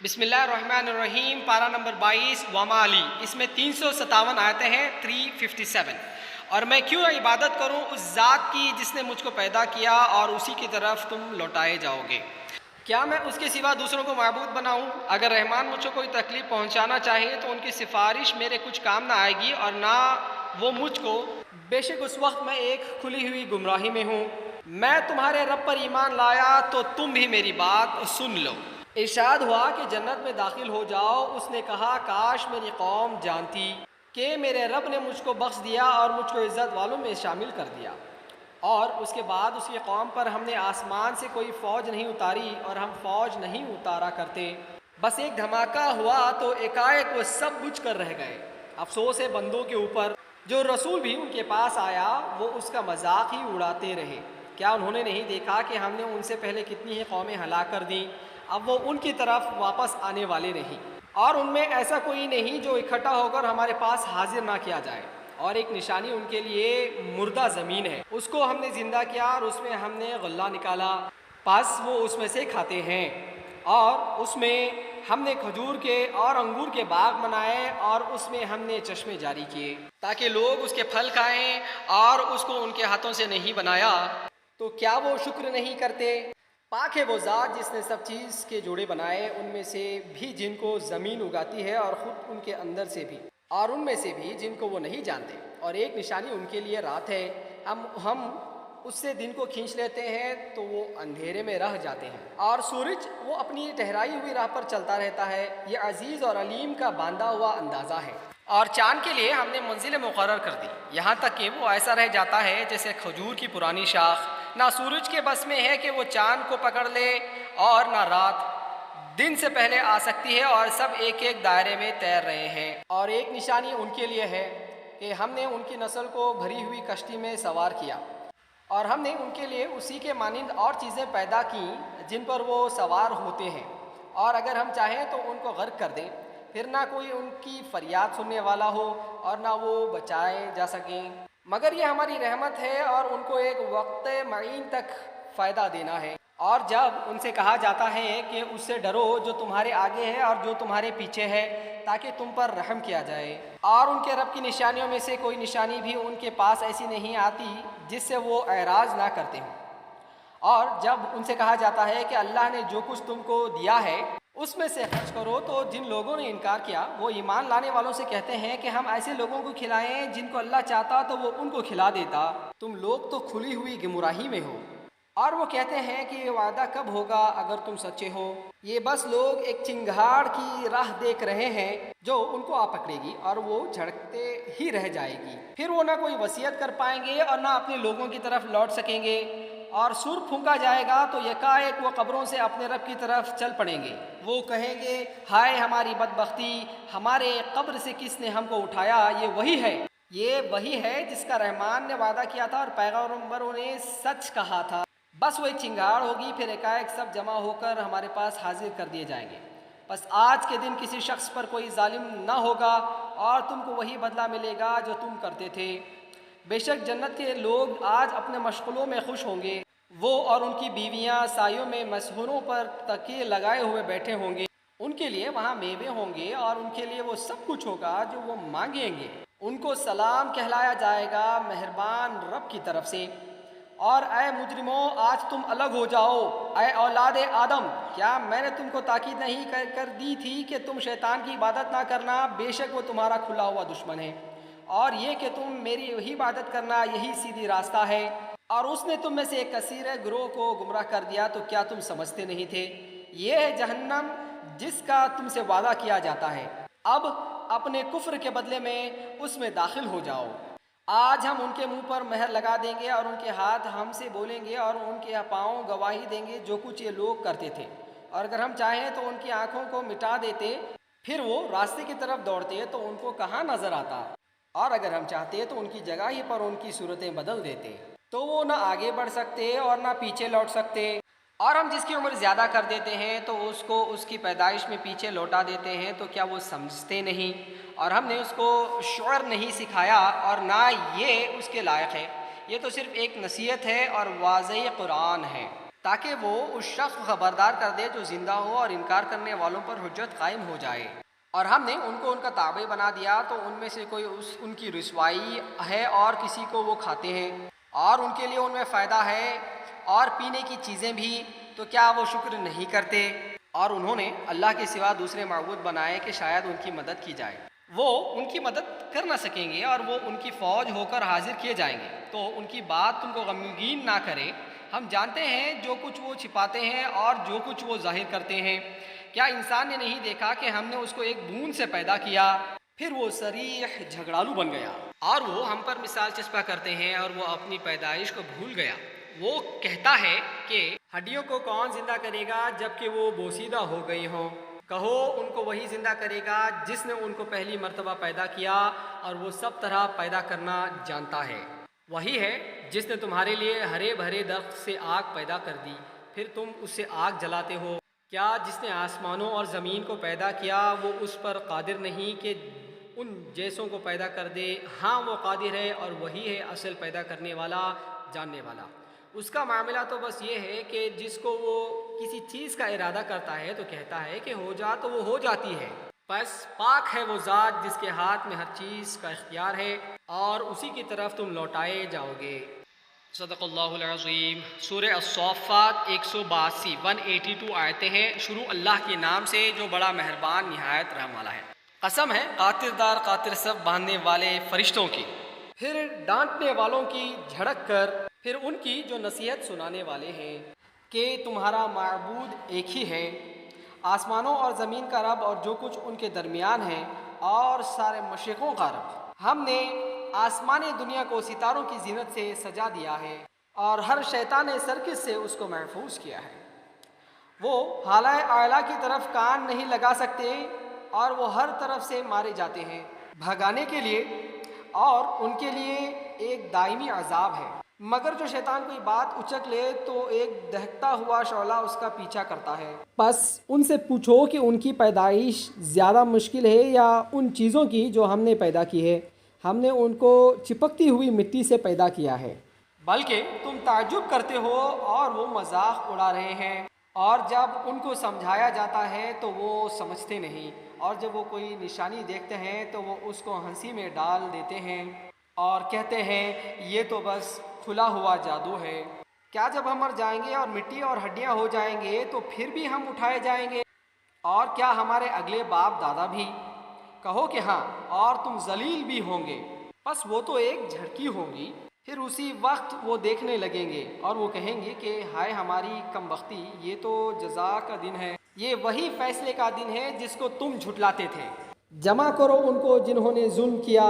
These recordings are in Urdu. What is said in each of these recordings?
بسم اللہ الرحمن الرحیم، پارہ نمبر 22 وما علی، اس میں 357 آیتیں ہیں، 357۔ اور میں کیوں عبادت کروں اس ذات کی جس نے مجھ کو پیدا کیا اور اسی کی طرف تم لوٹائے جاؤ گے؟ کیا میں اس کے سوا دوسروں کو معبود بناؤں؟ اگر رحمان مجھ کو کوئی تکلیف پہنچانا چاہے تو ان کی سفارش میرے کچھ کام نہ آئے گی اور نہ وہ مجھ کو، بے شک اس وقت میں ایک کھلی ہوئی گمراہی میں ہوں۔ میں تمہارے رب پر ایمان لایا تو تم بھی میری بات سن لو۔ ارشاد ہوا کہ جنت میں داخل ہو جاؤ۔ اس نے کہا کاش میری قوم جانتی کہ میرے رب نے مجھ کو بخش دیا اور مجھ کو عزت والوں میں شامل کر دیا۔ اور اس کے بعد اس کی قوم پر ہم نے آسمان سے کوئی فوج نہیں اتاری اور ہم فوج نہیں اتارا کرتے، بس ایک دھماکہ ہوا تو ایکائک وہ سب بجھ کر رہ گئے۔ افسوس ہے بندوں کے اوپر، جو رسول بھی ان کے پاس آیا وہ اس کا مذاق ہی اڑاتے رہے۔ کیا انہوں نے نہیں دیکھا کہ ہم نے ان سے پہلے کتنی ہی قومیں ہلاک کر دیں؟ اب وہ ان کی طرف واپس آنے والے نہیں، اور ان میں ایسا کوئی نہیں جو اکٹھا ہو کر ہمارے پاس حاضر نہ کیا جائے۔ اور ایک نشانی ان کے لیے مردہ زمین ہے، اس کو ہم نے زندہ کیا اور اس میں ہم نے غلہ نکالا، پس وہ اس میں سے کھاتے ہیں۔ اور اس میں ہم نے کھجور کے اور انگور کے باغ بنائے اور اس میں ہم نے چشمے جاری کیے تاکہ لوگ اس کے پھل کھائیں، اور اس کو ان کے ہاتھوں سے نہیں بنایا تو کیا وہ شکر نہیں کرتے؟ پاک ہے وہ ذات جس نے سب چیز کے جوڑے بنائے، ان میں سے بھی جن کو زمین اگاتی ہے اور خود ان کے اندر سے بھی، اور ان میں سے بھی جن کو وہ نہیں جانتے۔ اور ایک نشانی ان کے لیے رات ہے، ہم اس سے دن کو کھینچ لیتے ہیں تو وہ اندھیرے میں رہ جاتے ہیں، اور سورج وہ اپنی ٹھہرائی ہوئی راہ پر چلتا رہتا ہے۔ یہ عزیز اور علیم کا باندھا ہوا اندازہ ہے۔ اور چاند کے لیے ہم نے منزل مقرر کر دی، یہاں تک کہ وہ ایسا رہ جاتا ہے جیسے کھجور کی پرانی شاخ۔ نہ سورج کے بس میں ہے کہ وہ چاند کو پکڑ لے، اور نہ رات دن سے پہلے آ سکتی ہے، اور سب ایک ایک دائرے میں تیر رہے ہیں۔ اور ایک نشانی ان کے لیے ہے کہ ہم نے ان کی نسل کو بھری ہوئی کشتی میں سوار کیا، اور ہم نے ان کے لیے اسی کے مانند اور چیزیں پیدا کیں جن پر وہ سوار ہوتے ہیں، اور اگر ہم چاہیں تو ان کو غرق کر دیں، پھر نہ کوئی ان کی فریاد سننے والا ہو اور نہ وہ بچائے جا سکیں، مگر یہ ہماری رحمت ہے اور ان کو ایک وقت معین تک فائدہ دینا ہے۔ اور جب ان سے کہا جاتا ہے کہ اس سے ڈرو جو تمہارے آگے ہے اور جو تمہارے پیچھے ہے، تاکہ تم پر رحم کیا جائے، اور ان کے رب کی نشانیوں میں سے کوئی نشانی بھی ان کے پاس ایسی نہیں آتی جس سے وہ اعراض نہ کرتے ہوں۔ اور جب ان سے کہا جاتا ہے کہ اللہ نے جو کچھ تم کو دیا ہے اس میں سے خرچ کرو، تو جن لوگوں نے انکار کیا وہ ایمان لانے والوں سے کہتے ہیں کہ ہم ایسے لوگوں کو کھلائیں جن کو اللہ چاہتا تو وہ ان کو کھلا دیتا، تم لوگ تو کھلی ہوئی گمراہی میں ہو۔ اور وہ کہتے ہیں کہ یہ وعدہ کب ہوگا اگر تم سچے ہو؟ یہ بس لوگ ایک چنگھاڑ کی راہ دیکھ رہے ہیں جو ان کو آ پکڑے گی اور وہ جھڑکتے ہی رہ جائے گی، پھر وہ نہ کوئی وصیت کر پائیں گے اور نہ اپنے لوگوں کی طرف لوٹ سکیں گے۔ اور سور پھونکا جائے گا تو یکایک وہ قبروں سے اپنے رب کی طرف چل پڑیں گے۔ وہ کہیں گے ہائے ہماری بدبختی، ہمارے قبر سے کس نے ہم کو اٹھایا؟ یہ وہی ہے جس کا رحمان نے وعدہ کیا تھا اور پیغمبروں نے سچ کہا تھا۔ بس وہ ایک چنگاڑ ہوگی، پھر ایکائک سب جمع ہو کر ہمارے پاس حاضر کر دیے جائیں گے۔ بس آج کے دن کسی شخص پر کوئی ظالم نہ ہوگا اور تم کو وہی بدلہ ملے گا جو تم کرتے تھے۔ بے شک جنت کے لوگ آج اپنے مشغلوں میں خوش ہوں گے، وہ اور ان کی بیویاں سایوں میں مسحوروں پر تکیے لگائے ہوئے بیٹھے ہوں گے۔ ان کے لیے وہاں میوے ہوں گے اور ان کے لیے وہ سب کچھ ہوگا جو وہ مانگیں گے۔ ان کو سلام کہلایا جائے گا مہربان رب کی طرف سے۔ اور اے مجرموں آج تم الگ ہو جاؤ۔ اے اولاد آدم، کیا میں نے تم کو تاکید نہیں کر دی تھی کہ تم شیطان کی عبادت نہ کرنا؟ بے شک وہ تمہارا کھلا ہوا دشمن ہے، اور یہ کہ تم میری وہی عبادت کرنا یہی سیدھی راستہ ہے۔ اور اس نے تم میں سے ایک کثیر گروہ کو گمراہ کر دیا، تو کیا تم سمجھتے نہیں تھے؟ یہ ہے جہنم جس کا تم سے وعدہ کیا جاتا ہے، اب اپنے کفر کے بدلے میں اس میں داخل ہو جاؤ۔ آج ہم ان کے منہ پر مہر لگا دیں گے اور ان کے ہاتھ ہم سے بولیں گے اور ان کے پاؤں گواہی دیں گے جو کچھ یہ لوگ کرتے تھے۔ اور اگر ہم چاہیں تو ان کی آنکھوں کو مٹا دیتے، پھر وہ راستے کی طرف دوڑتے تو ان کو کہاں نظر آتا، اور اگر ہم چاہتے تو ان کی جگہ ہی پر ان کی صورتیں بدل دیتے، تو وہ نہ آگے بڑھ سکتے اور نہ پیچھے لوٹ سکتے۔ اور ہم جس کی عمر زیادہ کر دیتے ہیں تو اس کو اس کی پیدائش میں پیچھے لوٹا دیتے ہیں، تو کیا وہ سمجھتے نہیں؟ اور ہم نے اس کو شعر نہیں سکھایا اور نہ یہ اس کے لائق ہے، یہ تو صرف ایک نصیحت ہے اور واضح قرآن ہے تاکہ وہ اس شخص کو خبردار کر دے جو زندہ ہو اور انکار کرنے والوں پر حجت قائم ہو جائے۔ اور ہم نے ان کو ان کا تابع بنا دیا، تو ان میں سے کوئی ان کی رسوائی ہے اور کسی کو وہ کھاتے ہیں، اور ان کے لیے ان میں فائدہ ہے اور پینے کی چیزیں بھی، تو کیا وہ شکر نہیں کرتے؟ اور انہوں نے اللہ کے سوا دوسرے معبود بنائے کہ شاید ان کی مدد کی جائے۔ وہ ان کی مدد کر نہ سکیں گے اور وہ ان کی فوج ہو کر حاضر کیے جائیں گے، تو ان کی بات تم کو غمگین نہ کرے۔ ہم جانتے ہیں جو کچھ وہ چھپاتے ہیں اور جو کچھ وہ ظاہر کرتے ہیں۔ کیا انسان نے نہیں دیکھا کہ ہم نے اس کو ایک بوند سے پیدا کیا، پھر وہ صریح جھگڑالو بن گیا، اور وہ ہم پر مثال چسپاں کرتے ہیں اور وہ اپنی پیدائش کو بھول گیا۔ وہ کہتا ہے کہ ہڈیوں کو کون زندہ کرے گا جبکہ وہ بوسیدہ ہو گئی ہوں؟ کہو ان کو وہی زندہ کرے گا جس نے ان کو پہلی مرتبہ پیدا کیا، اور وہ سب طرح پیدا کرنا جانتا ہے۔ وہی ہے جس نے تمہارے لیے ہرے بھرے درخت سے آگ پیدا کر دی، پھر تم اس سے آگ جلاتے ہو۔ کیا جس نے آسمانوں اور زمین کو پیدا کیا وہ اس پر قادر نہیں کہ ان جیسوں کو پیدا کر دے؟ ہاں وہ قادر ہے، اور وہی ہے اصل پیدا کرنے والا، جاننے والا۔ اس کا معاملہ تو بس یہ ہے کہ جس کو وہ کسی چیز کا ارادہ کرتا ہے تو کہتا ہے کہ ہو جا، تو وہ ہو جاتی ہے۔ بس پاک ہے وہ ذات جس کے ہاتھ میں ہر چیز کا اختیار ہے، اور اسی کی طرف تم لوٹائے جاؤ گے۔ صدق اللہ العظیم۔ سورہ الصافات 182 182 آیتیں ہیں۔ شروع اللہ کے نام سے جو بڑا مہربان نہایت رحم والا ہے۔ قسم ہے قاطر دار قاطر سب باندھنے والے فرشتوں کی، پھر ڈانٹنے والوں کی جھڑک کر، پھر ان کی جو نصیحت سنانے والے ہیں، کہ تمہارا معبود ایک ہی ہے، آسمانوں اور زمین کا رب اور جو کچھ ان کے درمیان ہے، اور سارے مشرقوں کا رب۔ ہم نے آسمان دنیا کو ستاروں کی زینت سے سجا دیا ہے، اور ہر شیطان سرکش سے اس کو محفوظ کیا ہے۔ وہ اعلیٰ اعلیٰ کی طرف کان نہیں لگا سکتے، اور وہ ہر طرف سے مارے جاتے ہیں بھگانے کے لیے، اور ان کے لیے ایک دائمی عذاب ہے۔ مگر جو شیطان کوئی بات اچک لے تو ایک دہکتا ہوا شعلہ اس کا پیچھا کرتا ہے۔ بس ان سے پوچھو کہ ان کی پیدائش زیادہ مشکل ہے یا ان چیزوں کی جو ہم نے پیدا کی ہے؟ ہم نے ان کو چپکتی ہوئی مٹی سے پیدا کیا ہے، بلکہ تم تعجب کرتے ہو اور وہ مذاق اڑا رہے ہیں۔ اور جب ان کو سمجھایا جاتا ہے تو وہ سمجھتے نہیں، اور جب وہ کوئی نشانی دیکھتے ہیں تو وہ اس کو ہنسی میں ڈال دیتے ہیں اور کہتے ہیں یہ تو بس کھلا ہوا جادو ہے۔ کیا جب ہم مر جائیں گے اور مٹی اور ہڈیاں ہو جائیں گے تو پھر بھی ہم اٹھائے جائیں گے؟ اور کیا ہمارے اگلے باپ دادا بھی؟ کہو کہ ہاں، اور تم ذلیل بھی ہوں گے۔ بس وہ تو ایک جھڑکی ہوگی، پھر اسی وقت وہ دیکھنے لگیں گے اور وہ کہیں گے کہ ہائے ہماری کم بختی، یہ تو جزا کا دن ہے، یہ وہی فیصلے کا دن ہے جس کو تم جھٹلاتے تھے۔ جمع کرو ان کو جنہوں نے ظلم کیا،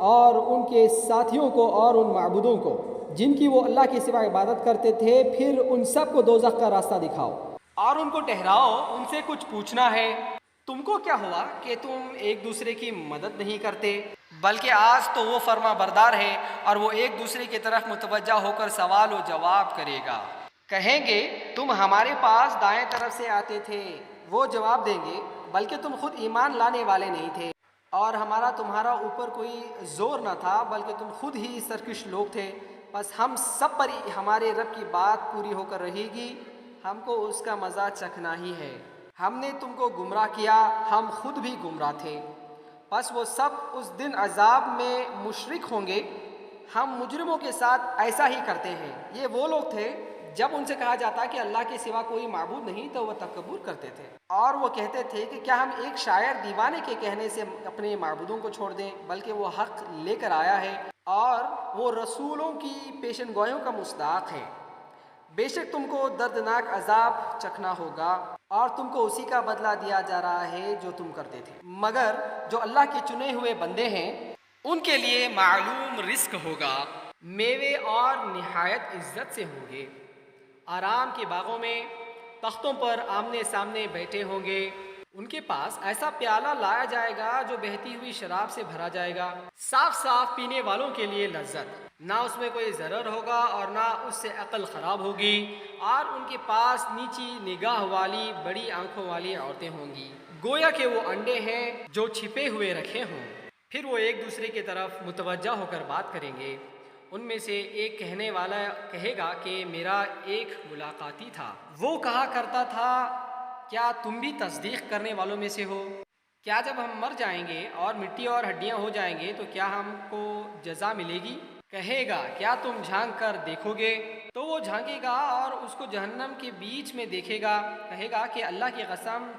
اور ان کے ساتھیوں کو اور ان معبودوں کو جن کی وہ اللہ کے سوا عبادت کرتے تھے، پھر ان سب کو دوزخ کا راستہ دکھاؤ اور ان کو ٹھہراؤ، ان سے کچھ پوچھنا ہے۔ تم کو کیا ہوا کہ تم ایک دوسرے کی مدد نہیں کرتے؟ بلکہ آج تو وہ فرما بردار ہے، اور وہ ایک دوسرے کی طرف متوجہ ہو کر سوال و جواب کرے گا۔ کہیں گے تم ہمارے پاس دائیں طرف سے آتے تھے، وہ جواب دیں گے بلکہ تم خود ایمان لانے والے نہیں تھے، اور ہمارا تمہارا اوپر کوئی زور نہ تھا، بلکہ تم خود ہی سرکش لوگ تھے۔ بس ہم سب پر ہمارے رب کی بات پوری ہو کر رہے گی، ہم کو اس کا مزہ چکھنا ہی ہے۔ ہم نے تم کو گمراہ کیا، ہم خود بھی گمراہ تھے، بس وہ سب اس دن عذاب میں مشرک ہوں گے۔ ہم مجرموں کے ساتھ ایسا ہی کرتے ہیں۔ یہ وہ لوگ تھے جب ان سے کہا جاتا کہ اللہ کے سوا کوئی معبود نہیں تو وہ تکبر کرتے تھے، اور وہ کہتے تھے کہ کیا ہم ایک شاعر دیوانے کے کہنے سے اپنے معبودوں کو چھوڑ دیں؟ بلکہ وہ حق لے کر آیا ہے، اور وہ رسولوں کی پیشن گوئیوں کا مصداق ہے۔ بے شک تم کو دردناک عذاب چکھنا ہوگا، اور تم کو اسی کا بدلہ دیا جا رہا ہے جو تم کرتے تھے۔ مگر جو اللہ کے چنے ہوئے بندے ہیں ان کے لیے معلوم رزق ہوگا، میوے اور نہایت عزت سے ہوں گے، آرام کے باغوں میں تختوں پر آمنے سامنے بیٹھے ہوں گے۔ ان کے پاس ایسا پیالہ لایا جائے گا جو بہتی ہوئی شراب سے بھرا جائے گا، صاف صاف پینے والوں کے لیے لذت، نہ اس میں کوئی ضرر ہوگا اور نہ اس سے عقل خراب ہوگی۔ اور ان کے پاس نیچی نگاہ والی بڑی آنکھوں والی عورتیں ہوں گی، گویا کہ وہ انڈے ہیں جو چھپے ہوئے رکھے ہوں۔ پھر وہ ایک دوسرے کی طرف متوجہ ہو کر بات کریں گے، ان میں سے ایک کہنے والا کہے گا کہ میرا ایک ملاقاتی تھا، وہ کہا کرتا تھا کیا تم بھی تصدیق کرنے والوں میں سے ہو؟ کیا جب ہم مر جائیں گے اور مٹی اور ہڈیاں ہو جائیں گے تو کیا ہم کو جزا ملے گی؟ کہے گا کیا تم جھانک کر دیکھو گے؟ تو وہ جھانکے گا اور اس کو جہنم کے بیچ میں دیکھے گا، کہے گا کہ اللہ کی قسم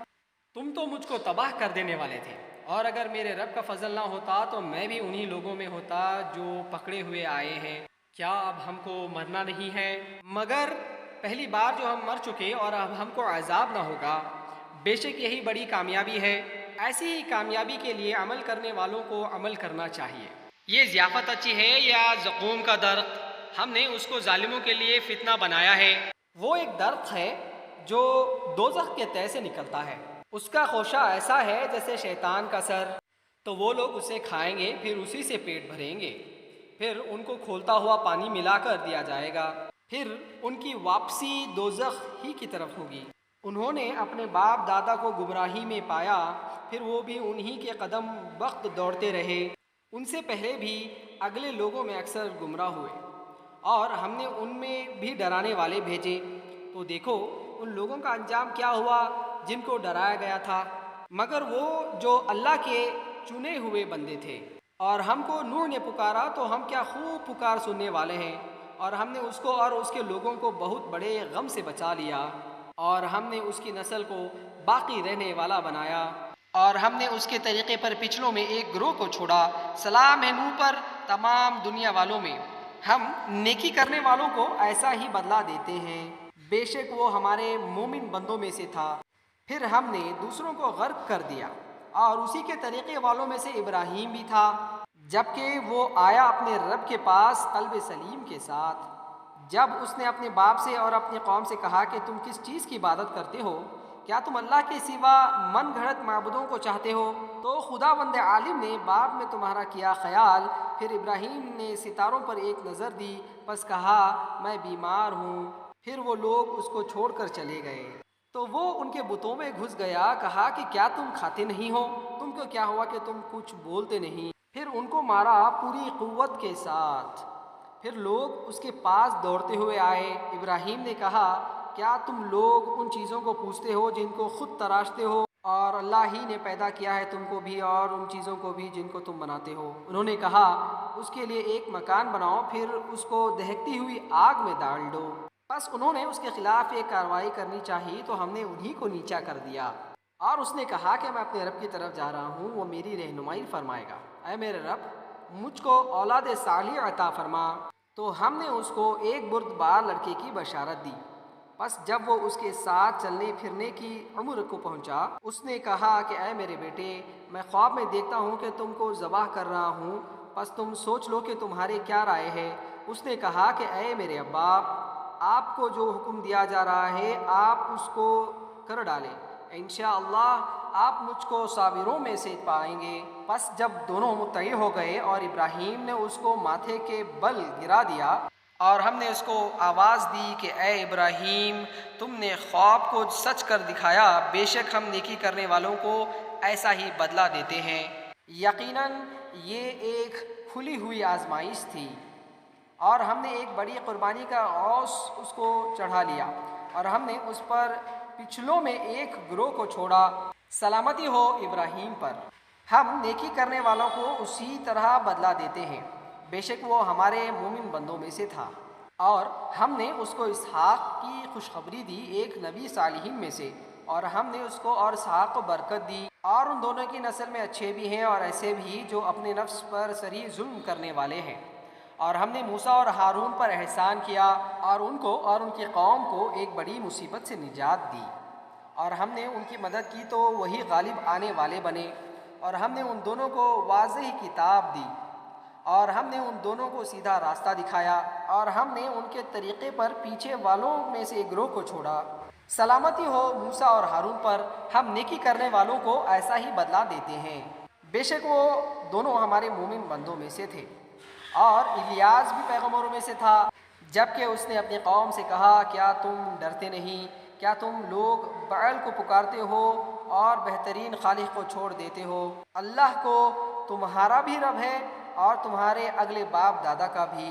تم تو مجھ کو تباہ کر دینے والے تھے، اور اگر میرے رب کا فضل نہ ہوتا تو میں بھی انہی لوگوں میں ہوتا جو پکڑے ہوئے آئے ہیں۔ کیا اب ہم کو مرنا نہیں ہے؟ مگر پہلی بار جو ہم مر چکے اور اب ہم کو عذاب نہ ہوگا، بے شک یہی بڑی کامیابی ہے۔ ایسی ہی کامیابی کے لیے عمل کرنے والوں کو عمل کرنا چاہیے۔ یہ ضیافت اچھی ہے یا زقوم کا درخت؟ ہم نے اس کو ظالموں کے لیے فتنہ بنایا ہے۔ وہ ایک درخت ہے جو دوزخ کے تہہ سے نکلتا ہے، اس کا خوشہ ایسا ہے جیسے شیطان کا سر، تو وہ لوگ اسے کھائیں گے پھر اسی سے پیٹ بھریں گے، پھر ان کو کھولتا ہوا پانی ملا کر دیا جائے گا، پھر ان کی واپسی دوزخ ہی کی طرف ہوگی۔ انہوں نے اپنے باپ دادا کو گمراہی میں پایا، پھر وہ بھی انہی کے قدم وقت دوڑتے رہے، ان سے پہلے بھی اگلے لوگوں میں اکثر گمراہ ہوئے، اور ہم نے ان میں بھی ڈرانے والے بھیجے، تو دیکھو ان لوگوں کا انجام کیا ہوا جن کو ڈرایا گیا تھا، مگر وہ جو اللہ کے چنے ہوئے بندے تھے۔ اور ہم کو نوح نے پکارا تو ہم کیا خوب پکار سننے والے ہیں، اور ہم نے اس کو اور اس کے لوگوں کو بہت بڑے غم سے بچا لیا، اور ہم نے اس کی نسل کو باقی رہنے والا بنایا، اور ہم نے اس کے طریقے پر پچھلوں میں ایک گروہ کو چھوڑا۔ سلام ہے نوح پر تمام دنیا والوں میں، ہم نیکی کرنے والوں کو ایسا ہی بدلہ دیتے ہیں، بے شک وہ ہمارے مومن بندوں میں سے تھا۔ پھر ہم نے دوسروں کو غرق کر دیا، اور اسی کے طریقے والوں میں سے ابراہیم بھی تھا، جبکہ وہ آیا اپنے رب کے پاس قلب سلیم کے ساتھ۔ جب اس نے اپنے باپ سے اور اپنی قوم سے کہا کہ تم کس چیز کی عبادت کرتے ہو؟ کیا تم اللہ کے سوا من گھڑت معبودوں کو چاہتے ہو؟ تو خداوند عالم نے باپ میں تمہارا کیا خیال۔ پھر ابراہیم نے ستاروں پر ایک نظر دی، پس کہا میں بیمار ہوں۔ پھر وہ لوگ اس کو چھوڑ کر چلے گئے، تو وہ ان کے بتوں میں گھس گیا، کہا کہ کیا تم کھاتے نہیں ہو؟ تم کو کیا ہوا کہ تم کچھ بولتے نہیں؟ پھر ان کو مارا پوری قوت کے ساتھ۔ پھر لوگ اس کے پاس دوڑتے ہوئے آئے، ابراہیم نے کہا کیا تم لوگ ان چیزوں کو پوچھتے ہو جن کو خود تراشتے ہو، اور اللہ ہی نے پیدا کیا ہے تم کو بھی اور ان چیزوں کو بھی جن کو تم بناتے ہو؟ انہوں نے کہا اس کے لیے ایک مکان بناؤ، پھر اس کو دہکتی ہوئی آگ میں ڈال دو۔ بس انہوں نے اس کے خلاف ایک کارروائی کرنی چاہی تو ہم نے انہی کو نیچا کر دیا، اور اس نے کہا کہ میں اپنے رب کی طرف جا رہا ہوں، وہ میری رہنمائی فرمائے گا۔ اے میرے رب مجھ کو اولاد صالح عطا فرما۔ تو ہم نے اس کو ایک بردبار لڑکے کی بشارت دی۔ پس جب وہ اس کے ساتھ چلنے پھرنے کی عمر کو پہنچا، اس نے کہا کہ اے میرے بیٹے، میں خواب میں دیکھتا ہوں کہ تم کو ذبح کر رہا ہوں، پس تم سوچ لو کہ تمہارے کیا رائے ہے۔ اس نے کہا کہ اے میرے ابا، آپ کو جو حکم دیا جا رہا ہے آپ اس کو کر ڈالیں، انشاءاللہ آپ مجھ کو صابروں میں سے پائیں گے۔ پس جب دونوں مطیع ہو گئے اور ابراہیم نے اس کو ماتھے کے بل گرا دیا، اور ہم نے اس کو آواز دی کہ اے ابراہیم، تم نے خواب کو سچ کر دکھایا، بے شک ہم نیکی کرنے والوں کو ایسا ہی بدلہ دیتے ہیں۔ یقیناً یہ ایک کھلی ہوئی آزمائش تھی، اور ہم نے ایک بڑی قربانی کا اوس اس کو چڑھا لیا، اور ہم نے اس پر پچھلوں میں ایک گروہ کو چھوڑا۔ سلامتی ہو ابراہیم پر، ہم نیکی کرنے والوں کو اسی طرح بدلہ دیتے ہیں، بے شک وہ ہمارے مومن بندوں میں سے تھا۔ اور ہم نے اس کو اسحاق کی خوشخبری دی، ایک نبی صالحین میں سے، اور ہم نے اس کو اور اسحاق کو برکت دی، اور ان دونوں کی نسل میں اچھے بھی ہیں اور ایسے بھی جو اپنے نفس پر صریح ظلم کرنے والے ہیں۔ اور ہم نے موسیٰ اور ہارون پر احسان کیا، اور ان کو اور ان کی قوم کو ایک بڑی مصیبت سے نجات دی، اور ہم نے ان کی مدد کی تو وہی غالب آنے والے بنے۔ اور ہم نے ان دونوں کو واضح کتاب دی، اور ہم نے ان دونوں کو سیدھا راستہ دکھایا، اور ہم نے ان کے طریقے پر پیچھے والوں میں سے ایک گروہ کو چھوڑا۔ سلامتی ہو موسیٰ اور ہارون پر، ہم نیکی کرنے والوں کو ایسا ہی بدلہ دیتے ہیں، بے شک وہ دونوں ہمارے مومن بندوں میں سے تھے۔ اور الیاس بھی پیغمبروں میں سے تھا، جبکہ اس نے اپنی قوم سے کہا کیا تم ڈرتے نہیں؟ کیا تم لوگ بعل کو پکارتے ہو اور بہترین خالق کو چھوڑ دیتے ہو؟ اللہ کو تمہارا بھی رب ہے اور تمہارے اگلے باپ دادا کا بھی،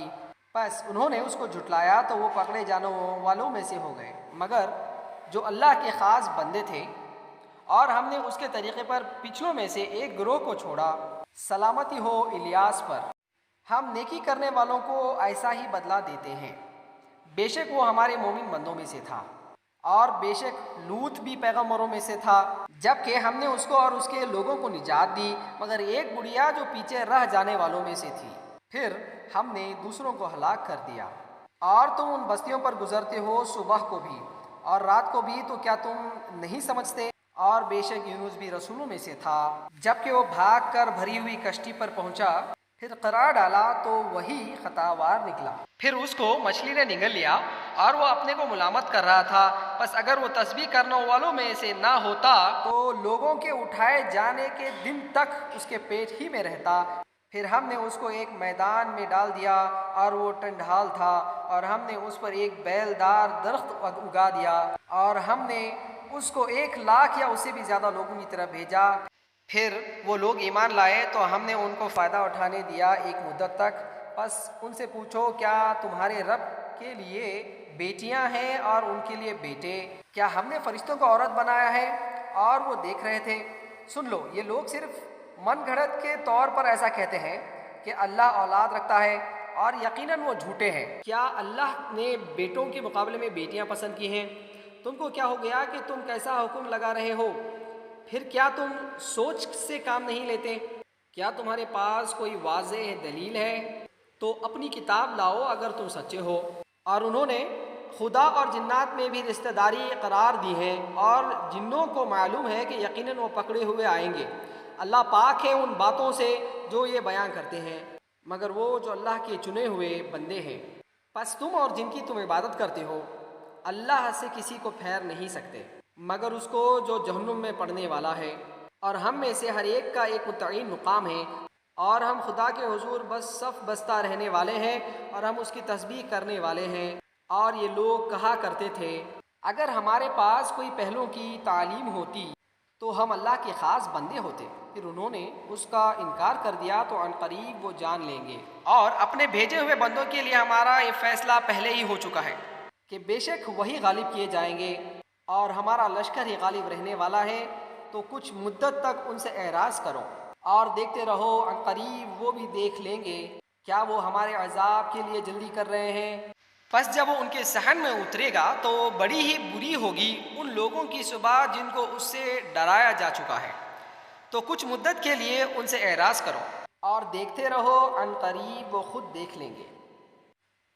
بس انہوں نے اس کو جھٹلایا تو وہ پکڑے جانے والوں میں سے ہو گئے، مگر جو اللہ کے خاص بندے تھے، اور ہم نے اس کے طریقے پر پچھلوں میں سے ایک گروہ کو چھوڑا۔ سلامتی ہو الیاس پر، ہم نیکی کرنے والوں کو ایسا ہی بدلہ دیتے ہیں۔ بے شک وہ ہمارے مومن بندوں میں سے تھا، اور بے شک لوط بھی پیغمبروں میں سے تھا، جبکہ ہم نے اس کو اور اس کے لوگوں کو نجات دی، مگر ایک بڑھیا جو پیچھے رہ جانے والوں میں سے تھی۔ پھر ہم نے دوسروں کو ہلاک کر دیا، اور تم ان بستیوں پر گزرتے ہو صبح کو بھی اور رات کو بھی، تو کیا تم نہیں سمجھتے؟ اور بے شک یونس بھی رسولوں میں سے تھا، جبکہ وہ بھاگ کر بھری ہوئی کشتی پر پہنچا، پھر قرار ڈالا تو وہی خطاوار نکلا۔ پھر اس کو مچھلی نے نگل لیا، اور وہ اپنے کو ملامت کر رہا تھا۔ بس اگر وہ تسبیح کرنے والوں میں سے نہ ہوتا تو لوگوں کے اٹھائے جانے کے دن تک اس کے پیٹ ہی میں رہتا۔ پھر ہم نے اس کو ایک میدان میں ڈال دیا، اور وہ ٹنڈہال تھا، اور ہم نے اس پر ایک بیل دار درخت اگا دیا، اور ہم نے اس کو 1,00,000 یا اس سے بھی زیادہ لوگوں کی طرف بھیجا۔ پھر وہ لوگ ایمان لائے تو ہم نے ان کو فائدہ اٹھانے دیا ایک مدت تک۔ بس ان سے پوچھو، کیا تمہارے رب کے لیے بیٹیاں ہیں اور ان کے لیے بیٹے؟ کیا ہم نے فرشتوں کو عورت بنایا ہے؟ اور وہ دیکھ رہے تھے۔ سن لو، یہ لوگ صرف من گھڑت کے طور پر ایسا کہتے ہیں کہ اللہ اولاد رکھتا ہے، اور یقیناً وہ جھوٹے ہیں۔ کیا اللہ نے بیٹوں کے مقابلے میں بیٹیاں پسند کی ہیں؟ تم کو کیا ہو گیا کہ تم کیسا حکم لگا رہے ہو؟ پھر کیا تم سوچ سے کام نہیں لیتے؟ کیا تمہارے پاس کوئی واضح دلیل ہے؟ تو اپنی کتاب لاؤ اگر تم سچے ہو۔ اور انہوں نے خدا اور جنات میں بھی رشتہ داری قرار دی ہے، اور جنوں کو معلوم ہے کہ یقیناً وہ پکڑے ہوئے آئیں گے۔ اللہ پاک ہے ان باتوں سے جو یہ بیان کرتے ہیں، مگر وہ جو اللہ کے چنے ہوئے بندے ہیں۔ پس تم اور جن کی تم عبادت کرتے ہو اللہ سے کسی کو پھیر نہیں سکتے، مگر اس کو جو جہنم میں پڑنے والا ہے۔ اور ہم میں سے ہر ایک کا ایک متعین مقام ہے، اور ہم خدا کے حضور بس صف بستہ رہنے والے ہیں، اور ہم اس کی تسبیح کرنے والے ہیں۔ اور یہ لوگ کہا کرتے تھے، اگر ہمارے پاس کوئی پہلوں کی تعلیم ہوتی تو ہم اللہ کے خاص بندے ہوتے۔ پھر انہوں نے اس کا انکار کر دیا تو عنقریب وہ جان لیں گے، اور اپنے بھیجے ہوئے بندوں کے لیے ہمارا یہ فیصلہ پہلے ہی ہو چکا ہے کہ بے شک وہی غالب کیے جائیں گے، اور ہمارا لشکر ہی غالب رہنے والا ہے۔ تو کچھ مدت تک ان سے اعراض کرو اور دیکھتے رہو، عنقریب وہ بھی دیکھ لیں گے۔ کیا وہ ہمارے عذاب کے لیے جلدی کر رہے ہیں؟ پس جب وہ ان کے صحن میں اترے گا تو بڑی ہی بری ہوگی ان لوگوں کی صبح جن کو اس سے ڈرایا جا چکا ہے۔ تو کچھ مدت کے لیے ان سے اعراض کرو اور دیکھتے رہو، عنقریب وہ خود دیکھ لیں گے۔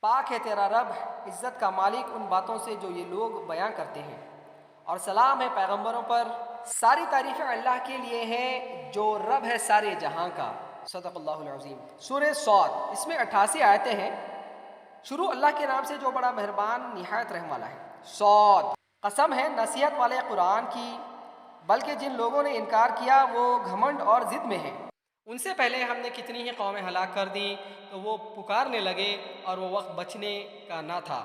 پاک ہے تیرا رب، عزت کا مالک، ان باتوں سے جو یہ لوگ بیان کرتے ہیں، اور سلام ہے پیغمبروں پر۔ ساری تعریفیں اللہ کے لیے ہیں جو رب ہے سارے جہاں کا۔ صدق اللہ العظیم۔ سورہ صاد، اس میں 88 آیتیں ہیں۔ شروع اللہ کے نام سے جو بڑا مہربان نہایت رحم والا ہے۔ صاد، قسم ہے نصیحت والے قرآن کی، بلکہ جن لوگوں نے انکار کیا وہ گھمنڈ اور ضد میں ہیں۔ ان سے پہلے ہم نے کتنی ہی قومیں ہلاک کر دیں، تو وہ پکارنے لگے اور وہ وقت بچنے کا نہ تھا،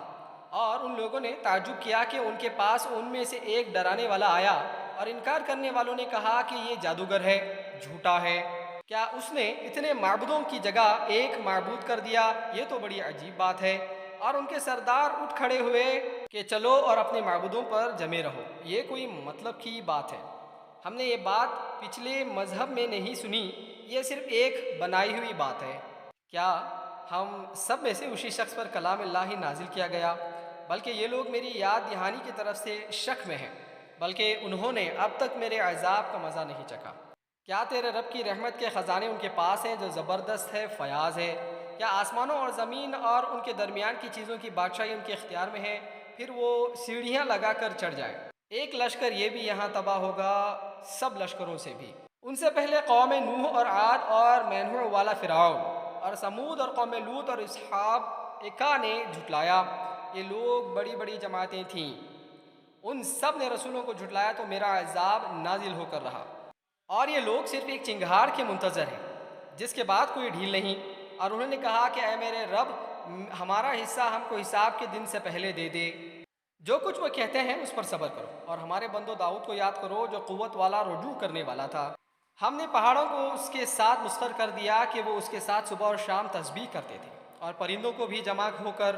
اور ان لوگوں نے تعجب کیا کہ ان کے پاس ان میں سے ایک ڈرانے والا آیا، اور انکار کرنے والوں نے کہا کہ یہ جادوگر ہے، جھوٹا ہے۔ کیا اس نے اتنے معبودوں کی جگہ ایک معبود کر دیا؟ یہ تو بڑی عجیب بات ہے۔ اور ان کے سردار اٹھ کھڑے ہوئے کہ چلو اور اپنے معبودوں پر جمے رہو۔ یہ کوئی مطلب کی بات ہے؟ ہم نے یہ بات پچھلے مذہب میں نہیں سنی، یہ صرف ایک بنائی ہوئی بات ہے۔ کیا ہم سب میں سے اسی شخص پر کلام اللہ ہی نازل کیا گیا؟ بلکہ یہ لوگ میری یاد دہانی کی طرف سے شک میں ہیں، بلکہ انہوں نے اب تک میرے عذاب کا مزہ نہیں چکھا۔ کیا تیرے رب کی رحمت کے خزانے ان کے پاس ہیں جو زبردست ہے، فیاض ہے؟ کیا آسمانوں اور زمین اور ان کے درمیان کی چیزوں کی بادشاہی ان کے اختیار میں ہے؟ پھر وہ سیڑھیاں لگا کر چڑھ جائے۔ ایک لشکر یہ بھی یہاں تباہ ہوگا، سب لشکروں سے بھی۔ ان سے پہلے قوم نوح اور عاد اور مینوع والا فرعون اور سمود اور قوم لوط اور اصحاب ایکا نے جھٹلایا۔ یہ لوگ بڑی بڑی جماعتیں تھیں، ان سب نے رسولوں کو جھٹلایا تو میرا عذاب نازل ہو کر رہا۔ اور یہ لوگ صرف ایک چنگھاڑ کے منتظر ہیں جس کے بعد کوئی ڈھیل نہیں۔ اور انہوں نے کہا کہ اے میرے رب، ہمارا حصہ ہم کو حساب کے دن سے پہلے دے دے۔ جو کچھ وہ کہتے ہیں اس پر صبر کرو، اور ہمارے بندو داؤد کو یاد کرو جو قوت والا، رجوع کرنے والا تھا۔ ہم نے پہاڑوں کو اس کے ساتھ مسخر کر دیا کہ وہ اس کے ساتھ صبح اور شام تسبیح کرتے تھے، اور پرندوں کو بھی جمع ہو کر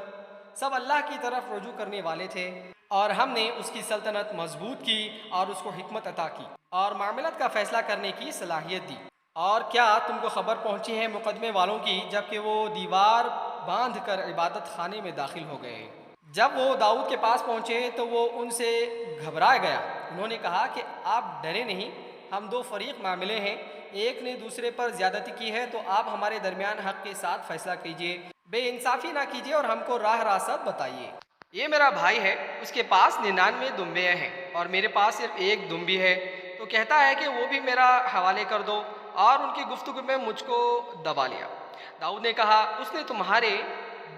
سب اللہ کی طرف رجوع کرنے والے تھے، اور ہم نے اس کی سلطنت مضبوط کی اور اس کو حکمت عطا کی اور معاملات کا فیصلہ کرنے کی صلاحیت دی۔ اور کیا تم کو خبر پہنچی ہے مقدمے والوں کی، جب کہ وہ دیوار باندھ کر عبادت خانے میں داخل ہو گئے؟ جب وہ داؤد کے پاس پہنچے تو وہ ان سے گھبرا گیا۔ انہوں نے کہا کہ آپ ڈرے نہیں، ہم دو فریق معاملے ہیں، ایک نے دوسرے پر زیادتی کی ہے، تو آپ ہمارے درمیان حق کے ساتھ فیصلہ کیجیے، بے انصافی نہ کیجیے اور ہم کو راہ راست بتائیے۔ یہ میرا بھائی ہے، اس کے پاس 99 دمبیاں ہیں اور میرے پاس صرف ایک دمبی ہے، تو کہتا ہے کہ وہ بھی میرا حوالے کر دو، اور ان کی گفتگو میں مجھ کو دبا لیا۔ داؤد نے کہا، اس نے تمہارے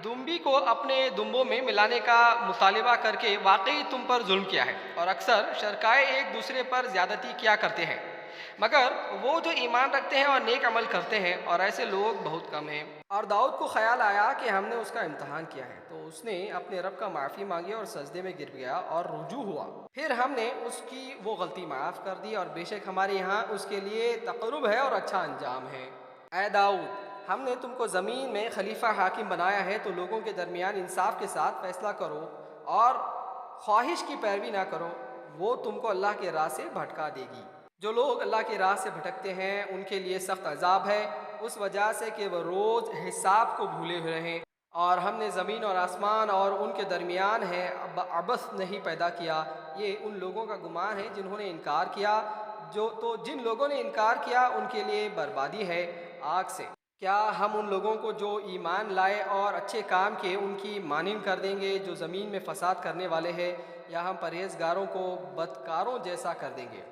دمبی کو اپنے دمبوں میں ملانے کا مطالبہ کر کے واقعی تم پر ظلم کیا ہے، اور اکثر شرکائے ایک دوسرے پر زیادتی کیا کرتے ہیں، مگر وہ جو ایمان رکھتے ہیں اور نیک عمل کرتے ہیں، اور ایسے لوگ بہت کم ہیں۔ اور داؤد کو خیال آیا کہ ہم نے اس کا امتحان کیا ہے، تو اس نے اپنے رب کا معافی مانگی اور سجدے میں گر گیا اور رجوع ہوا۔ پھر ہم نے اس کی وہ غلطی معاف کر دی، اور بے شک ہمارے یہاں اس کے لیے تقرب ہے اور اچھا انجام ہے۔ اے داؤد، ہم نے تم کو زمین میں خلیفہ حاکم بنایا ہے، تو لوگوں کے درمیان انصاف کے ساتھ فیصلہ کرو اور خواہش کی پیروی نہ کرو، وہ تم کو اللہ کے راہ سے بھٹکا دے گی۔ جو لوگ اللہ کی راہ سے بھٹکتے ہیں ان کے لیے سخت عذاب ہے، اس وجہ سے کہ وہ روز حساب کو بھولے ہوئے ہیں۔ اور ہم نے زمین اور آسمان اور ان کے درمیان ہے عبث نہیں پیدا کیا، یہ ان لوگوں کا گمان ہے جنہوں نے انکار کیا، جن لوگوں نے انکار کیا ان کے لیے بربادی ہے آگ سے۔ کیا ہم ان لوگوں کو جو ایمان لائے اور اچھے کام کیے ان کی مانند کر دیں گے جو زمین میں فساد کرنے والے ہیں، یا ہم پرہیزگاروں کو بدکاروں جیسا کر دیں گے؟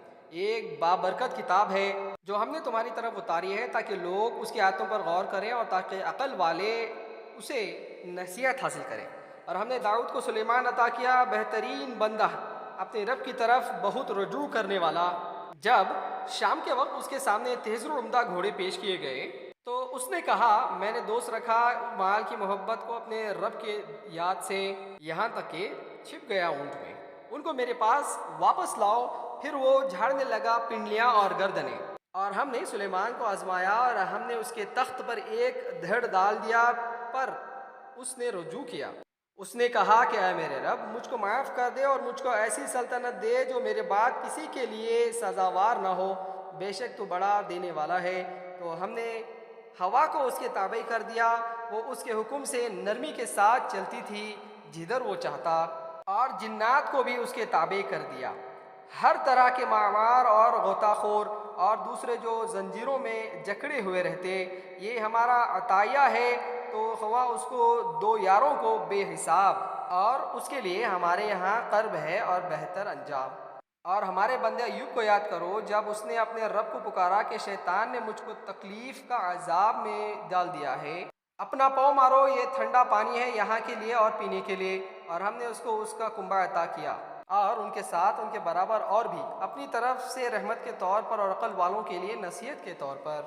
ایک بابرکت کتاب ہے جو ہم نے تمہاری طرف اتاری ہے، تاکہ لوگ اس کی آیتوں پر غور کریں اور تاکہ عقل والے اسے نصیحت حاصل کریں۔ اور ہم نے داؤد کو سلیمان عطا کیا، بہترین بندہ، اپنے رب کی طرف بہت رجوع کرنے والا۔ جب شام کے وقت اس کے سامنے تیز و عمدہ گھوڑے پیش کیے گئے تو اس نے کہا، میں نے دوست رکھا مال کی محبت کو اپنے رب کے یاد سے، یہاں تک کہ چھپ گیا اونٹ میں۔ ان کو میرے پاس واپس لاؤ۔ پھر وہ جھاڑنے لگا پنڈلیاں اور گردنیں۔ اور ہم نے سلیمان کو آزمایا اور ہم نے اس کے تخت پر ایک دھڑ ڈال دیا، پر اس نے رجوع کیا۔ اس نے کہا کہ اے میرے رب، مجھ کو معاف کر دے اور مجھ کو ایسی سلطنت دے جو میرے بعد کسی کے لیے سزاوار نہ ہو، بے شک تو بڑا دینے والا ہے۔ تو ہم نے ہوا کو اس کے تابع کر دیا، وہ اس کے حکم سے نرمی کے ساتھ چلتی تھی جدھر وہ چاہتا، اور جنات کو بھی اس کے تابع کر دیا، ہر طرح کے معمار اور غوطہ خور اور دوسرے جو زنجیروں میں جکڑے ہوئے رہتے۔ یہ ہمارا عطیہ ہے، تو خواہ اس کو دو یاروں کو بے حساب، اور اس کے لیے ہمارے یہاں قرب ہے اور بہتر انجام۔ اور ہمارے بندے ایوب کو یاد کرو، جب اس نے اپنے رب کو پکارا کہ شیطان نے مجھ کو تکلیف کا عذاب میں ڈال دیا ہے، اپنا پاؤں مارو، یہ ٹھنڈا پانی ہے یہاں کے لیے اور پینے کے لیے۔ اور ہم نے اس کو اس کا کنبہ عطا کیا، اور ان کے ساتھ ان کے برابر اور بھی، اپنی طرف سے رحمت کے طور پر اور عقل والوں کے لیے نصیحت کے طور پر۔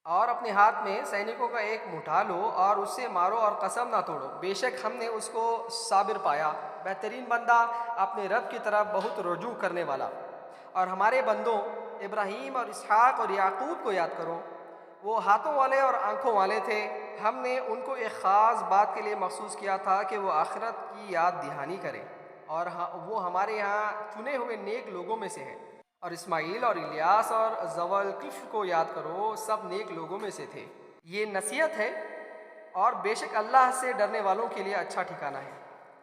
اور اپنے ہاتھ میں سینکوں کا ایک اٹھا لو اور اس سے مارو اور قسم نہ توڑو، بے شک ہم نے اس کو صابر پایا، بہترین بندہ، اپنے رب کی طرف بہت رجوع کرنے والا۔ اور ہمارے بندوں ابراہیم اور اسحاق اور یعقوب کو یاد کرو، وہ ہاتھوں والے اور آنکھوں والے تھے، ہم نے ان کو ایک خاص بات کے لیے مخصوص کیا تھا کہ وہ آخرت کی یاد دہانی کریں، اور وہ ہمارے یہاں چنے ہوئے نیک لوگوں میں سے ہیں۔ اور اسماعیل اور الیاس اور ذوالکفل کو یاد کرو، سب نیک لوگوں میں سے تھے۔ یہ نصیحت ہے، اور بے شک اللہ سے ڈرنے والوں کے لیے اچھا ٹھکانہ ہے۔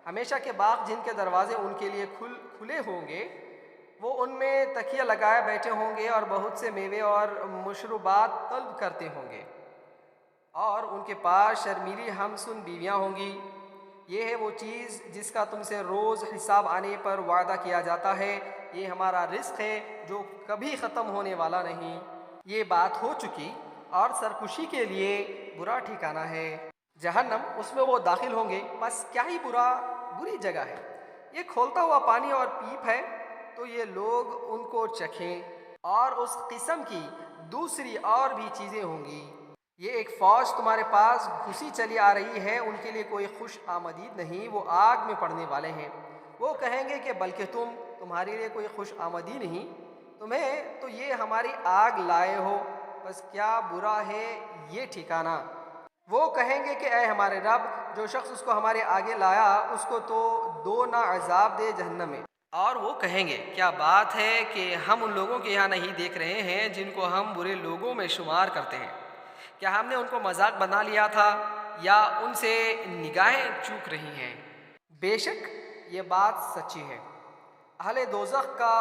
ہمیشہ کے باغ جن کے دروازے ان کے لیے کھلے ہوں گے، وہ ان میں تکیہ لگائے بیٹھے ہوں گے اور بہت سے میوے اور مشروبات طلب کرتے ہوں گے، اور ان کے پاس شرمیلی ہم سن بیویاں ہوں گی۔ یہ ہے وہ چیز جس کا تم سے روز حساب آنے پر وعدہ کیا جاتا ہے، یہ ہمارا رزق ہے جو کبھی ختم ہونے والا نہیں۔ یہ بات ہو چکی، اور سرکشی کے لیے برا ٹھکانہ ہے جہنم، اس میں وہ داخل ہوں گے، بس کیا ہی بری جگہ ہے۔ یہ کھولتا ہوا پانی اور پیپ ہے، تو یہ لوگ ان کو چکھیں، اور اس قسم کی دوسری اور بھی چیزیں ہوں گی۔ یہ ایک فوج تمہارے پاس گھسی چلی آ رہی ہے، ان کے لیے کوئی خوش آمدید نہیں، وہ آگ میں پڑنے والے ہیں۔ وہ کہیں گے کہ بلکہ تمہارے لیے کوئی خوش آمدی نہیں، تمہیں تو یہ ہماری آگ لائے ہو، بس کیا برا ہے یہ ٹھکانہ۔ وہ کہیں گے کہ اے ہمارے رب، جو شخص اس کو ہمارے آگے لایا اس کو تو دو نہ عذاب دے جہنم میں۔ اور وہ کہیں گے کیا بات ہے کہ ہم ان لوگوں کے یہاں نہیں دیکھ رہے ہیں جن کو ہم برے لوگوں میں شمار کرتے ہیں؟ کیا ہم نے ان کو مذاق بنا لیا تھا یا ان سے نگاہیں چوک رہی ہیں؟ بے شک یہ بات سچی ہے۔ اہل دوزخ کا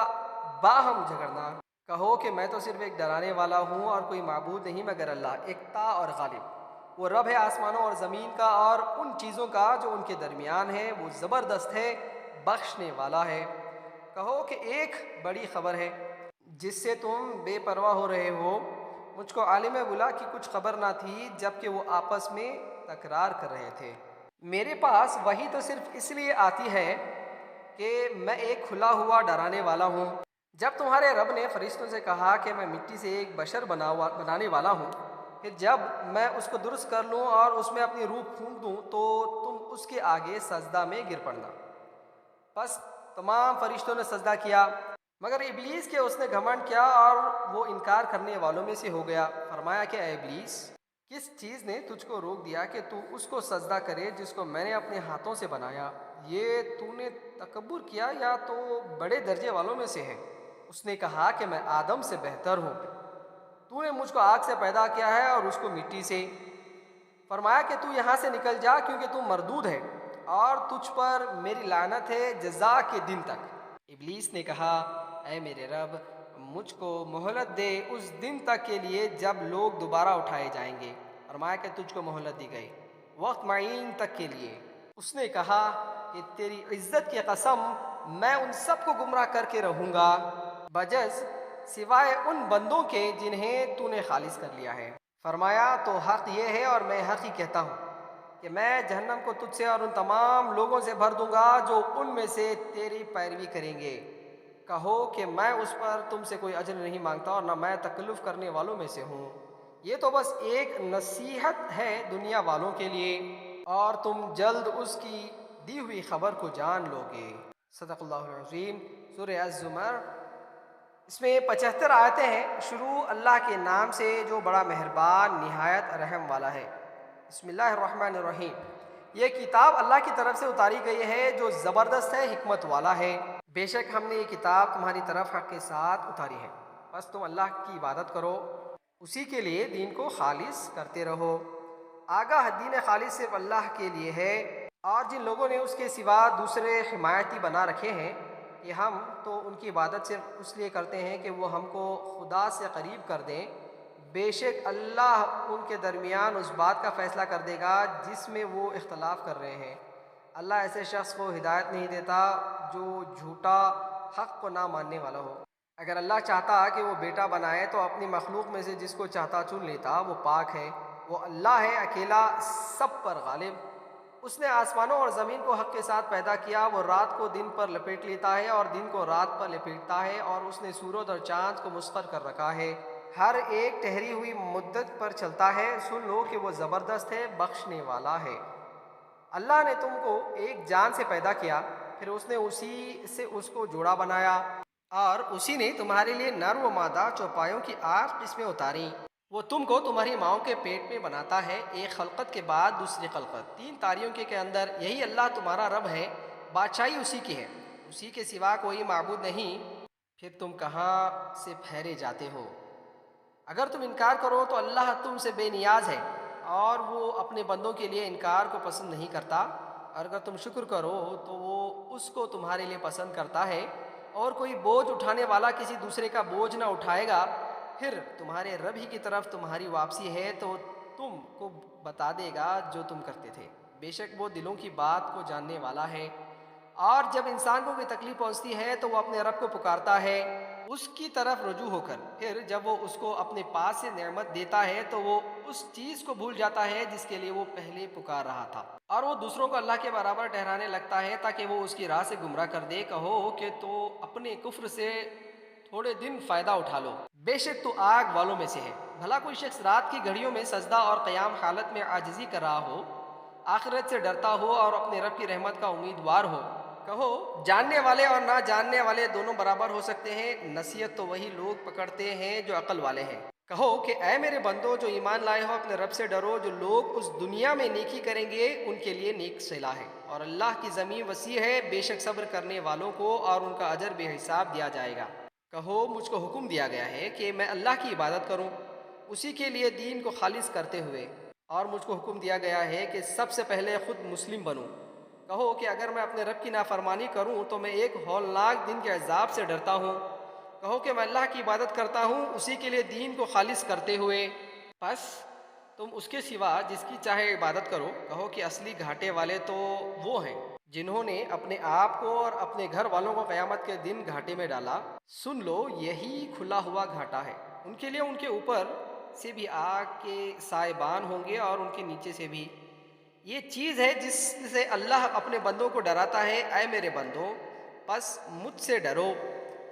باہم جھگڑنا۔ کہو کہ میں تو صرف ایک ڈرانے والا ہوں اور کوئی معبود نہیں مگر اللہ، ایکتا اور غالب۔ وہ رب ہے آسمانوں اور زمین کا اور ان چیزوں کا جو ان کے درمیان ہے، وہ زبردست ہے، بخشنے والا ہے۔ کہو کہ ایک بڑی خبر ہے جس سے تم بے پرواہ ہو رہے ہو۔ مجھ کو عالم بلا کی کچھ خبر نہ تھی جب کہ وہ آپس میں تکرار کر رہے تھے۔ میرے پاس وحی تو صرف اس لیے آتی ہے کہ میں ایک کھلا ہوا ڈرانے والا ہوں۔ جب تمہارے رب نے فرشتوں سے کہا کہ میں مٹی سے ایک بشر بنانے والا ہوں، پھر جب میں اس کو درست کر لوں اور اس میں اپنی روح پھونک دوں تو تم اس کے آگے سجدہ میں گر پڑنا۔ پس تمام فرشتوں نے سجدہ کیا مگر ابلیس کے اس نے گھمنڈ کیا اور وہ انکار کرنے والوں میں سے ہو گیا۔ فرمایا کہ اے ابلیس، کس چیز نے تجھ کو روک دیا کہ تو اس کو سجدہ کرے جس کو میں نے اپنے ہاتھوں سے بنایا؟ یہ تو نے تکبر کیا یا تو بڑے درجے والوں میں سے ہے؟ اس نے کہا کہ میں آدم سے بہتر ہوں۔ تو نے مجھ کو آگ سے پیدا کیا ہے اور اس کو مٹی سے۔ فرمایا کہ تو یہاں سے نکل جا کیونکہ تو مردود ہے اور تجھ پر میری لعنت ہے جزا کے دن تک۔ ابلیس نے کہا اے میرے رب، مجھ کو مہلت دے اس دن تک کے لیے جب لوگ دوبارہ اٹھائے جائیں گے۔ فرمایا کہ تجھ کو مہلت دی گئی وقت معین تک کے لیے۔ اس نے کہا کہ تیری عزت کی قسم میں ان سب کو گمراہ کر کے رہوں گا بجز سوائے ان بندوں کے جنہیں تو نے خالص کر لیا ہے۔ فرمایا تو حق یہ ہے اور میں حق ہی کہتا ہوں کہ میں جہنم کو تجھ سے اور ان تمام لوگوں سے بھر دوں گا جو ان میں سے تیری پیروی کریں گے۔ کہو کہ میں اس پر تم سے کوئی اجر نہیں مانگتا اور نہ میں تکلف کرنے والوں میں سے ہوں۔ یہ تو بس ایک نصیحت ہے دنیا والوں کے لیے اور تم جلد اس کی دی ہوئی خبر کو جان لو گے۔ صدق اللہ العظیم۔ سورہ الزمر، اس میں 75 آیتیں ہیں۔ شروع اللہ کے نام سے جو بڑا مہربان نہایت رحم والا ہے۔ بسم اللہ الرحمن الرحیم۔ یہ کتاب اللہ کی طرف سے اتاری گئی ہے جو زبردست ہے، حکمت والا ہے۔ بے شک ہم نے یہ کتاب تمہاری طرف حق کے ساتھ اتاری ہے، بس تم اللہ کی عبادت کرو، اسی کے لیے دین کو خالص کرتے رہو۔ آگاہ دین خالص صرف اللہ کے لیے ہے، اور جن لوگوں نے اس کے سوا دوسرے حمایتی بنا رکھے ہیں کہ ہم تو ان کی عبادت صرف اس لیے کرتے ہیں کہ وہ ہم کو خدا سے قریب کر دیں، بے شک اللہ ان کے درمیان اس بات کا فیصلہ کر دے گا جس میں وہ اختلاف کر رہے ہیں۔ اللہ ایسے شخص کو ہدایت نہیں دیتا جو جھوٹا حق کو نہ ماننے والا ہو۔ اگر اللہ چاہتا کہ وہ بیٹا بنائے تو اپنی مخلوق میں سے جس کو چاہتا چن لیتا، وہ پاک ہے، وہ اللہ ہے اکیلا سب پر غالب۔ اس نے آسمانوں اور زمین کو حق کے ساتھ پیدا کیا، وہ رات کو دن پر لپیٹ لیتا ہے اور دن کو رات پر لپیٹتا ہے، اور اس نے سورج اور چاند کو مسخر کر رکھا ہے، ہر ایک ٹھہری ہوئی مدت پر چلتا ہے۔ سن لو کہ وہ زبردست ہے، بخشنے والا ہے۔ اللہ نے تم کو ایک جان سے پیدا کیا، پھر اس نے اسی سے اس کو جوڑا بنایا، اور اسی نے تمہارے لیے نر و مادہ چوپایوں کی 8 قسمیں اتاری۔ وہ تم کو تمہاری ماؤں کے پیٹ میں بناتا ہے، ایک خلقت کے بعد دوسری خلقت، 3 تاریوں کے اندر۔ یہی اللہ تمہارا رب ہے، بادشاہی اسی کی ہے، اسی کے سوا کوئی معبود نہیں۔ پھر تم کہاں سے پھیرے جاتے ہو؟ اگر تم انکار کرو تو اللہ تم سے بے نیاز ہے اور وہ اپنے بندوں کے لیے انکار کو پسند نہیں کرتا، اور اگر تم شکر کرو تو وہ اس کو تمہارے لیے پسند کرتا ہے، اور کوئی بوجھ اٹھانے والا کسی دوسرے کا بوجھ نہ اٹھائے گا۔ پھر تمہارے رب ہی کی طرف تمہاری واپسی ہے تو تم کو بتا دے گا جو تم کرتے تھے، بے شک وہ دلوں کی بات کو جاننے والا ہے۔ اور جب انسان کو کوئی تکلیف پہنچتی ہے تو وہ اپنے رب کو پکارتا ہے اس کی طرف رجوع ہو کر، پھر جب وہ اس کو اپنے پاس سے نعمت دیتا ہے تو وہ اس چیز کو بھول جاتا ہے جس کے لیے وہ پہلے پکار رہا تھا، اور وہ دوسروں کو اللہ کے برابر ٹھہرانے لگتا ہے تاکہ وہ اس کی راہ سے گمراہ کر دے۔ کہو کہ تو اپنے کفر سے تھوڑے دن فائدہ اٹھا لو، بے شک تو آگ والوں میں سے ہے۔ بھلا کوئی شخص رات کی گھڑیوں میں سجدہ اور قیام حالت میں عاجزی کر رہا ہو، آخرت سے ڈرتا ہو اور اپنے رب کی رحمت کا امیدوار ہو۔ کہو جاننے والے اور نہ جاننے والے دونوں برابر ہو سکتے ہیں، نصیحت تو وہی لوگ پکڑتے ہیں جو عقل والے ہیں۔ کہو کہ اے میرے بندو جو ایمان لائے ہو اپنے رب سے ڈرو، جو لوگ اس دنیا میں نیکی کریں گے ان کے لیے نیک صلہ ہے، اور اللہ کی زمین وسیع ہے، بے شک صبر کرنے والوں کو اور ان کا اجر بے حساب دیا جائے گا۔ کہو مجھ کو حکم دیا گیا ہے کہ میں اللہ کی عبادت کروں، اسی کے لیے دین کو خالص کرتے ہوئے، اور مجھ کو حکم دیا گیا ہے کہ سب سے پہلے خود مسلم بنوں۔ کہو کہ اگر میں اپنے رب کی نافرمانی کروں تو میں ایک ہولناک دن کے عذاب سے ڈرتا ہوں۔ کہو کہ میں اللہ کی عبادت کرتا ہوں اسی کے لیے دین کو خالص کرتے ہوئے، پس تم اس کے سوا جس کی چاہے عبادت کرو۔ کہو کہ اصلی گھاٹے والے تو وہ ہیں جنہوں نے اپنے آپ کو اور اپنے گھر والوں کو قیامت کے دن گھاٹے میں ڈالا۔ سن لو یہی کھلا ہوا گھاٹا ہے، ان کے لیے ان کے اوپر سے بھی آگ کے سائبان ہوں گے اور ان کے نیچے سے بھی۔ یہ چیز ہے جس سے اللہ اپنے بندوں کو ڈراتا ہے، اے میرے بندو پس مجھ سے ڈرو،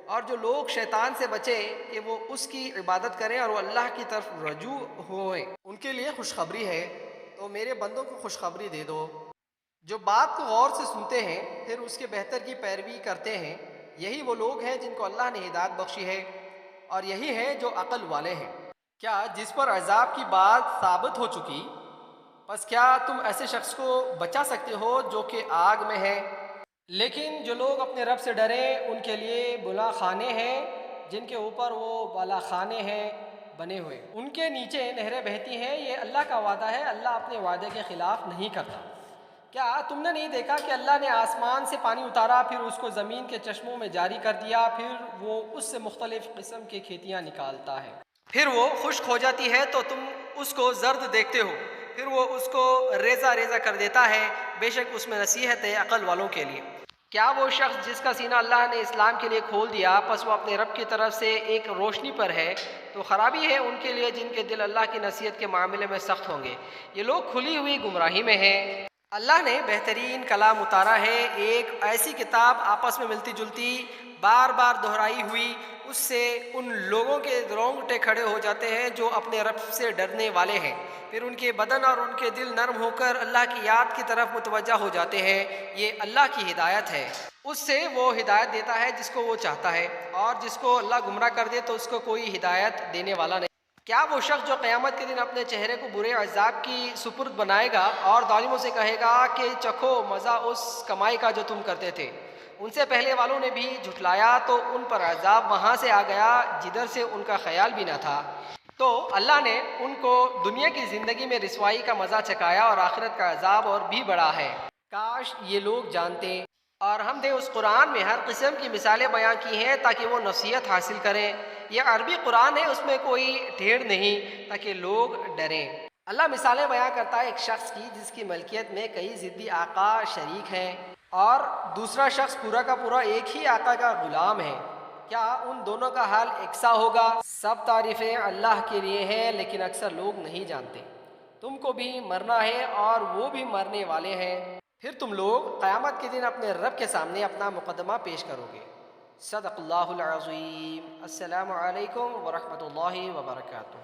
اور جو لوگ شیطان سے بچے کہ وہ اس کی عبادت کریں اور وہ اللہ کی طرف رجوع ہوئیں، ان کے لیے خوشخبری ہے۔ تو میرے بندوں کو خوشخبری دے دو جو بات کو غور سے سنتے ہیں پھر اس کے بہتر کی پیروی کرتے ہیں، یہی وہ لوگ ہیں جن کو اللہ نے ہدایت بخشی ہے، اور یہی ہیں جو عقل والے ہیں۔ کیا جس پر عذاب کی بات ثابت ہو چکی، پس کیا تم ایسے شخص کو بچا سکتے ہو جو کہ آگ میں ہے؟ لیکن جو لوگ اپنے رب سے ڈریں ان کے لیے بلا خانے ہیں جن کے اوپر وہ بالا خانے ہیں بنے ہوئے، ان کے نیچے نہریں بہتی ہیں۔ یہ اللہ کا وعدہ ہے، اللہ اپنے وعدے کے خلاف نہیں کرتا۔ کیا تم نے نہیں دیکھا کہ اللہ نے آسمان سے پانی اتارا، پھر اس کو زمین کے چشموں میں جاری کر دیا، پھر وہ اس سے مختلف قسم کی کھیتیاں نکالتا ہے، پھر وہ خشک ہو جاتی ہے تو تم اس کو زرد دیکھتے ہو، پھر وہ اس کو ریزہ ریزہ کر دیتا ہے، بے شک اس میں نصیحت ہے عقل والوں کے لیے۔ کیا وہ شخص جس کا سینہ اللہ نے اسلام کے لیے کھول دیا پس وہ اپنے رب کی طرف سے ایک روشنی پر ہے، تو خرابی ہے ان کے لیے جن کے دل اللہ کی نصیحت کے معاملے میں سخت ہوں گے، یہ لوگ کھلی ہوئی گمراہی میں ہیں۔ اللہ نے بہترین کلام اتارا ہے، ایک ایسی کتاب آپس میں ملتی جلتی بار بار دہرائی ہوئی، اس سے ان لوگوں کے رونگٹے کھڑے ہو جاتے ہیں جو اپنے رب سے ڈرنے والے ہیں، پھر ان کے بدن اور ان کے دل نرم ہو کر اللہ کی یاد کی طرف متوجہ ہو جاتے ہیں۔ یہ اللہ کی ہدایت ہے، اس سے وہ ہدایت دیتا ہے جس کو وہ چاہتا ہے، اور جس کو اللہ گمراہ کر دے تو اس کو کوئی ہدایت دینے والا نہیں۔ کیا وہ شخص جو قیامت کے دن اپنے چہرے کو برے عذاب کی سپرد بنائے گا اور ظالموں سے کہے گا کہ چکھو مزہ اس کمائی کا جو تم کرتے تھے، ان سے پہلے والوں نے بھی جھٹلایا تو ان پر عذاب وہاں سے آ گیا جدھر سے ان کا خیال بھی نہ تھا، تو اللہ نے ان کو دنیا کی زندگی میں رسوائی کا مزہ چکھایا اور آخرت کا عذاب اور بھی بڑا ہے۔ کاش یہ لوگ جانتے، اور ہم نے اس قرآن میں ہر قسم کی مثالیں بیان کی ہیں تاکہ وہ نصیحت حاصل کریں۔ یہ عربی قرآن ہے، اس میں کوئی ڈھیر نہیں تاکہ لوگ ڈریں۔ اللہ مثالیں بیان کرتا ہے ایک شخص کی جس کی ملکیت میں کئی ضدی آقا شریک ہیں، اور دوسرا شخص پورا کا پورا ایک ہی آقا کا غلام ہے۔ کیا ان دونوں کا حال یکساں ہوگا؟ سب تعریفیں اللہ کے لیے ہیں لیکن اکثر لوگ نہیں جانتے۔ تم کو بھی مرنا ہے اور وہ بھی مرنے والے ہیں، پھر تم لوگ قیامت کے دن اپنے رب کے سامنے اپنا مقدمہ پیش کرو گے۔ صدق اللہ العظیم۔ السلام علیکم ورحمۃ اللہ وبرکاتہ۔